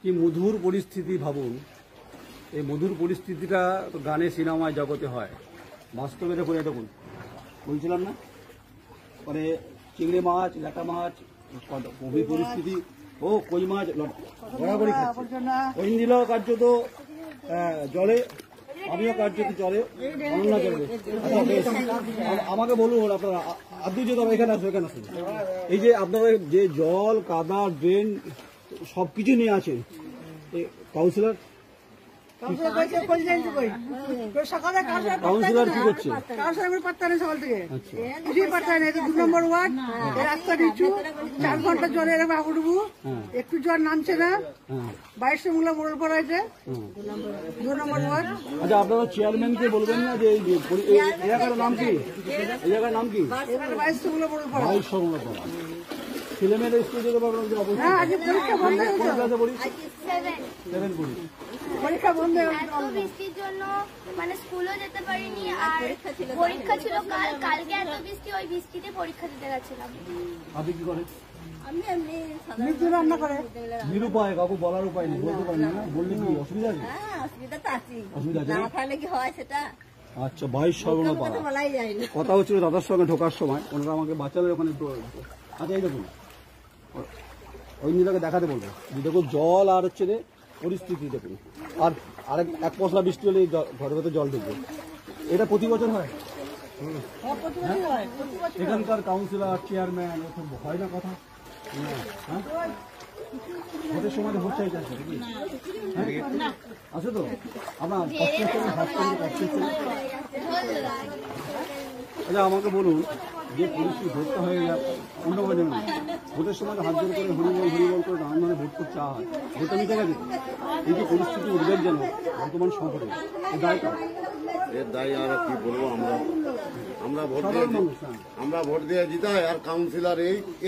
কি মধুর পরিস্থিতি ভাবুন। এই মধুর পরিস্থিতিটা তো গানে সিনেমায় জগতে হয়, বাস্তবে দেখুন। দেখুন বলছিলাম না, মানে চিংড়ি মাছ, ল্যাটা মাছ, গভীর পরিস্থিতি, ও কই মাছ গড়াগড়ি খাচ্ছে। ওই দিল কার্যত জলে, আমিও কার্যত জলে অনন্যা চলবে। আমাকে বলুন আপনারা আদু যে এখানে আসবে, এখানে আসুন। এই যে আপনারা যে জল, কাদা, ড্রেন সবকিছু নিয়ে আছেন, কাউন্সিলর কাউন্সিলর কি করছে? পাত্তা নেই সকাল থেকে, কিছুই পাত্তা নেই। 2 নম্বর ওয়ার্ড, রাস্তা নিচু, 4 ঘন্টা জলে এরকম আগুডুবু, একটু জল নামছে না। 22 মূলা মোড়ল পড়া হয়েছে 2 নম্বর ওয়ার্ড। আচ্ছা, আপনারা চেয়ারম্যানকে বলবেন না যে এলাকার নাম কি? এলাকার নাম কি? 22 মূলা মোড়ল পড়া। 22 মূলা পড়া। ছেলে মেয়েরা স্কুল যেতে পারবে না? পরীক্ষা বন্ধ হয়ে গেছে, পরীক্ষা বন্ধ হয়ে গেছে। বৃষ্টির জন্য মানে স্কুলও যেতে পারিনি, আর পরীক্ষা ছিল কালকে এত বৃষ্টি, ওই বৃষ্টিতে পরীক্ষা দিতে গেছিলাম। আপনি কি করেন? মৃত্যু রান্না করে নিরুপায়, কাউকে বলার উপায় নেই, বলতে পারেন না। বললে কি অসুবিধা আছে? অসুবিধা তো আছে, অসুবিধা আছে। না থাকলে কি হয় সেটা? আচ্ছা, 22 সর্বনা পাড়া। বলাই যায় না। কথা হচ্ছিল দাদার সঙ্গে ঢোকার সময়, ওনারা আমাকে বাঁচালে ওখানে। আচ্ছা, এই দেখুন, ওই নিলাকে দেখাতে বলবো। দেখুন জল আর হচ্ছে রে পরিস্থিতি দেখুন। আর আরেক এক পশলা বৃষ্টি হলে ঘরের ভেতরে জল ঢুকবে। এটা প্রতি বছর হয়। এখানকার কাউন্সিলর, চেয়ারম্যান হয় না কথা? ভোটের সময় ভোট চাইতে আসে নাকি? আছে তো আপনার আচ্ছা, আমাকে বলুন, যে পরিস্থিতি ভোটটা হয়ে যায় অন্য কাজে না, ভোটের সময় হাত জোর করে হরিবল করে নানান ধরনের ভোট করতে হয়, ভোটটা নিতে গেছে। এই যে পরিস্থিতি উঠবেন যেন বর্তমান সংকটে, এই দায়টা এর দায়ী আর কি বলবো। আমরা ভোট দিয়ে জিতাই, আর কাউন্সিলর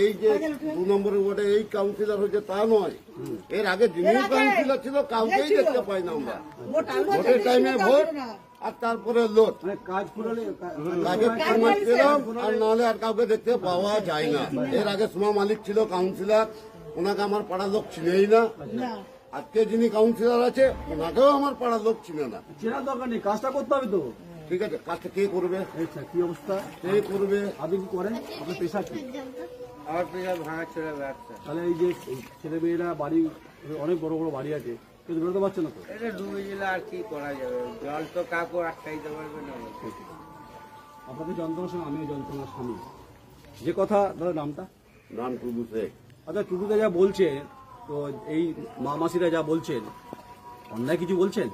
এই যে 2 নম্বরের ওয়ার্ডে এই কাউন্সিলর হচ্ছে তা নয়। এর আগে যিনি কাউন্সিলর ছিল কাউকেই দেখতে পাই না আমরা। ভোটের টাইমে ভোট, আর তারপরে লোট, মানে কাজ করলে কাজের সময় পেলাম, আর নাহলে আর কাউকে দেখতে পাওয়া যায় না। এর আগে সুমা মালিক ছিল কাউন্সিলর, ওনাকে আমার পাড়ার লোক চিনেই না। আজকে যিনি কাউন্সিলর আছে ওনাকেও আমার পাড়ার লোক চিনে না। চেনার দরকার নেই, কাজটা করতে হবে তো। ঠিক আছে, কাজটা কে করবে? আচ্ছা, কি অবস্থা? কে করবে? আপনি কি করেন? আপনার পেশা কি? আমার পেশা ভাঙা ছেড়ে ব্যবসা। তাহলে এই যে ছেলে মেয়েরা বাড়ি, অনেক বড় বড় বাড়ি আছে, কিন্তু বেরোতে পারছে না তো। এটা ডুবে গেলে আর কি করা যাবে? জল তো কাকু আটকাইতে পারবে না। আপনাদের যন্ত্রণার সঙ্গে আমিও যন্ত্রণার স্বামী। যে কথা, দাদা নামটা? নাম টুডু শেখ। আচ্ছা, টুটুদা যা বলছে, তো এই মামাসিরা যা বলছেন, অন্যায় কিছু বলছেন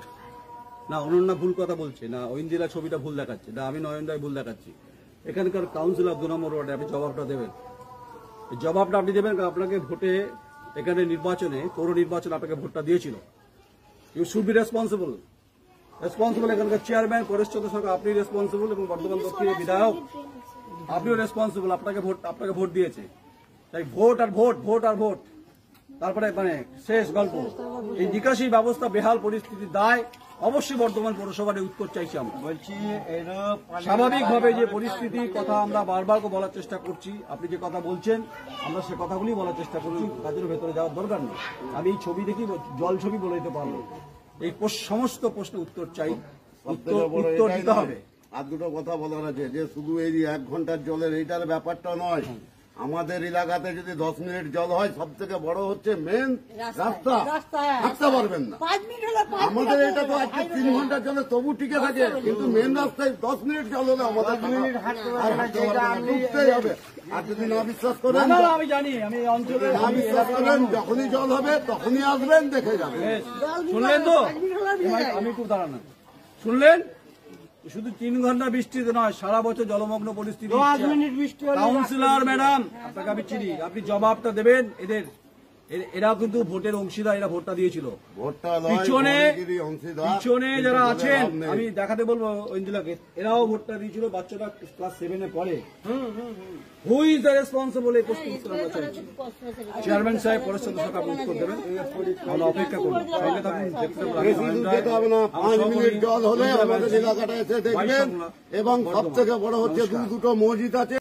না? অনন্যা ভুল কথা বলছে না? ঐন্দিরা ছবিটা ভুল দেখাচ্ছে না? আমি নয়ন রায় ভুল দেখাচ্ছি? এখানকার কাউন্সিলর 2 নম্বর ওয়ার্ডে আপনি জবাবটা দেবেন। এই জবাবটা আপনি দেবেন, কারণ আপনাকে ভোটে, এখানে নির্বাচনে, পৌর নির্বাচনে আপনাকে ভোটটা দিয়েছিল। You should be responsible. এখানকার চেয়ারম্যান পরেশ চন্দ্র সরকার, আপনি রেসপন্সিবল, এবং বর্ধমান দক্ষিণের বিধায়ক আপনিও রেসপন্সিবল। আপনাকে ভোট দিয়েছে, তাই ভোট আর ভোট, ভোট আর ভোট, তারপরে মানে শেষ গল্প। এই নিকাশি ব্যবস্থা বেহাল পরিস্থিতি দায় অবশ্যই বর্ধমান পৌরসভার উত্তর চাইছি আমরা। বলছি স্বাভাবিকভাবে যে পরিস্থিতির কথা আমরা বারবার বলার চেষ্টা করছি, আপনি যে কথা বলছেন আমরা সে কথাগুলি বলার চেষ্টা করছি, কাজের ভেতরে যাওয়ার দরকার নেই। আমি এই ছবি দেখি, জল ছবি বলে দিতে পারবো। এই সমস্ত প্রশ্ন উত্তর চাই, উত্তর দিতে হবে। আর দুটো কথা বলার আছে, যে শুধু এই 1 ঘন্টার জলের এইটার ব্যাপারটা নয়। আমাদের এলাকাতে যদি 10 মিনিট জল হয়, সব থেকে বড় হচ্ছে মেন রাস্তা, হাঁটতে পারবেন না। আমাদের এটা তো আজকে 3 ঘন্টার জলে তবু টিকে থাকে, কিন্তু মেন রাস্তায় 10 মিনিট জল হলে আমাদের ঢুকতেই হবে। আর যদি না বিশ্বাস করেন, আমি জানি, আমি অঞ্চলে না বিশ্বাস করেন, যখনই জল হবে তখনই আসবেন, দেখে যাবেন। শুনলেন তো? আমি খুব দাঁড়ানো, শুনলেন? শুধু 3 ঘন্টা বৃষ্টিতে নয়, সারা বছর জলমগ্ন পরিস্থিতি। 10 মিনিট বৃষ্টি হলে কাউন্সিলর ম্যাডাম, আপনাকে আমি চিনি, আপনি জবাবটা দেবেন। এরা কিন্তু ভোটের অংশীদার, এরা ভোটটা দিয়েছিল। পিছনে যারা আছেন, আমি দেখাতে বলবো ঐন্দিলাকে, এরাও ভোটটা দিয়েছিল। বাচ্চারা ক্লাস 7-এ পড়ে। Who is the responsible? এই প্রশ্ন উত্তর আমরা চাইছি। চেয়ারম্যান সাহেব, পরেশ চন্দ্র সরকার উত্তর দেবেন। আমরা অপেক্ষা করবো, সঙ্গে থাকুন, দেখতে পাবেন। 5 মিনিট জল হলে আমাদের এলাকাটা এসে দেখবেন। এবং সব থেকে বড় হচ্ছে, 2 মসজিদ আছে।